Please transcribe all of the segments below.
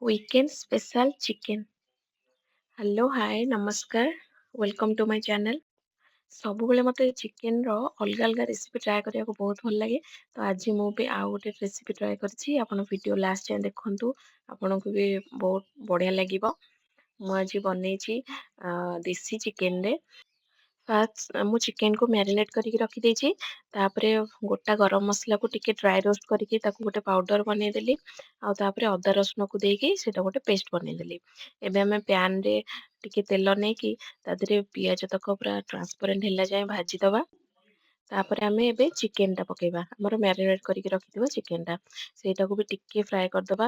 Weekend special chicken. Hello hi नमस्कार। Welcome to my channel. ସବୁବେଳେ ମୋତେ ଚିକେନର ଅଲଗା ଅଲଗା ରେସିପି ଟ୍ରାଏ କରିବାକୁ ବହୁତ ଭଲ ଲାଗେ। ତ ଆଜି ମୁଁ ବି ଆଉ ଗୋଟେ ରେସିପି ଟ୍ରାଏ କରିଛି। ଆପଣ ଭିଡ଼ିଓ ଲାଷ୍ଟ ଯାଏଁ ଦେଖନ୍ତୁ, ଆପଣଙ୍କୁ ବି ବହୁତ ବଢ଼ିଆ ଲାଗିବ। ମୁଁ ଆଜି ବନେଇଛି ଦେଶୀ ଚିକେନରେ। ଫାର୍ଷ୍ଟ ମୁଁ ଚିକେନକୁ ମ୍ୟାରିନେଟ୍ କରିକି ରଖିଦେଇଛି। ତାପରେ ଗୋଟା ଗରମ ମସଲାକୁ ଟିକେ ଡ୍ରାଏ ରୋଷ୍ଟ କରିକି ତାକୁ ଗୋଟେ ପାଉଡ଼ର ବନେଇଦେଲି। ଆଉ ତାପରେ ଅଦା ରସୁଣକୁ ଦେଇକି ସେଇଟା ଗୋଟେ ପେଷ୍ଟ ବନେଇଦେଲି। ଏବେ ଆମେ ପ୍ୟାନରେ ଟିକେ ତେଲ ନେଇକି ତା ଦେହରେ ପିଆଜ ତକ ପୁରା ଟ୍ରାନ୍ସପରେଣ୍ଟ ହେଲା ଯାଏଁ ଭାଜିଦବା। ତାପରେ ଆମେ ଏବେ ଚିକେନଟା ପକେଇବା, ଆମର ମ୍ୟାରିନେଟ୍ କରିକି ରଖିଥିବା ଚିକେନଟା। ସେଇଟାକୁ ବି ଟିକେ ଫ୍ରାଏ କରିଦବା।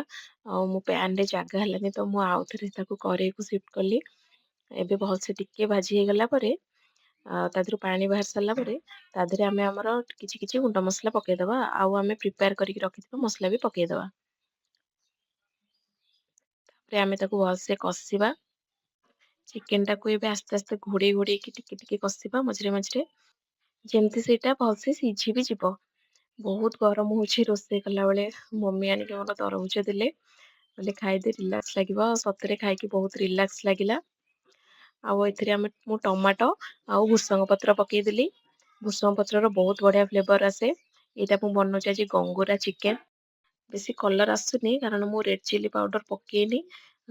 ଆଉ ମୁଁ ପ୍ୟାନରେ ଜାଗା ହେଲାନି ତ ମୁଁ ଆଉଥରେ ତାକୁ କରେଇକୁ ସିଫ୍ଟ କଲି। ଏବେ ଭଲସେ ଟିକେ ଭାଜି ହେଇଗଲା ପରେ ତା ଦେହରୁ ପାଣି ବାହାରି ସାରିଲା ପରେ ତା ଦେହରେ ଆମେ ଆମର କିଛି କିଛି ଗୁଣ୍ଡ ମସଲା ପକେଇଦବା। ଆଉ ଆମେ ପ୍ରିପେୟାର କରିକି ରଖିଥିବା ମସଲା ବି ପକେଇଦବା। ତାପରେ ଆମେ ତାକୁ ଭଲସେ କଷିବା। ଚିକେନଟାକୁ ଏବେ ଆସ୍ତେ ଆସ୍ତେ ଘୋଡ଼େଇ ଘୋଡ଼େଇକି ଟିକେ ଟିକେ କଷିବା ମଝିରେ ମଝିରେ, ଯେମିତି ସେଇଟା ଭଲସେ ସିଝି ବି ଯିବ। ବହୁତ ଗରମ ହଉଛି ରୋଷେଇ କଲାବେଳେ। ମମି ଆଣିକି ମୋର ତରଭୁଜ ଦେଲେ, କହିଲେ ଖାଇଦେ ରିଲାକ୍ସ ଲାଗିବ। ଆଉ ସତରେ ଖାଇକି ବହୁତ ରିଲାକ୍ସ ଲାଗିଲା। ଆଉ ଏଥିରେ ମୁଁ ଟମାଟୋ ଆଉ ଭୃସଙ୍ଗ ପତ୍ର ପକେଇଦେଲି। ଭୃସଙ୍ଗ ପତ୍ରର ବହୁତ ବଢ଼ିଆ ଫ୍ଲେଭର ଆସେ। ଏଇଟା ମୁଁ ବନଉଛି ଆଜି ଗଙ୍ଗୁରା ଚିକେନ। ବେଶୀ କଲର ଆସୁନି କାରଣ ମୁଁ ରେଡ୍ ଚିଲି ପାଉଡର ପକେଇନି,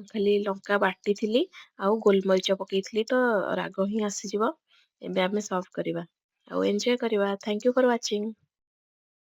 ଖାଲି ଲଙ୍କା ବାଟିଥିଲି ଆଉ ଗୋଲମରିଚ ପକେଇଥିଲି ତ ରାଗ ହିଁ ଆସିଯିବ। ଏବେ ଆମେ ସର୍ଭ କରିବା ଆଉ ଏଞ୍ଜୟ କରିବା। Thank you for watching.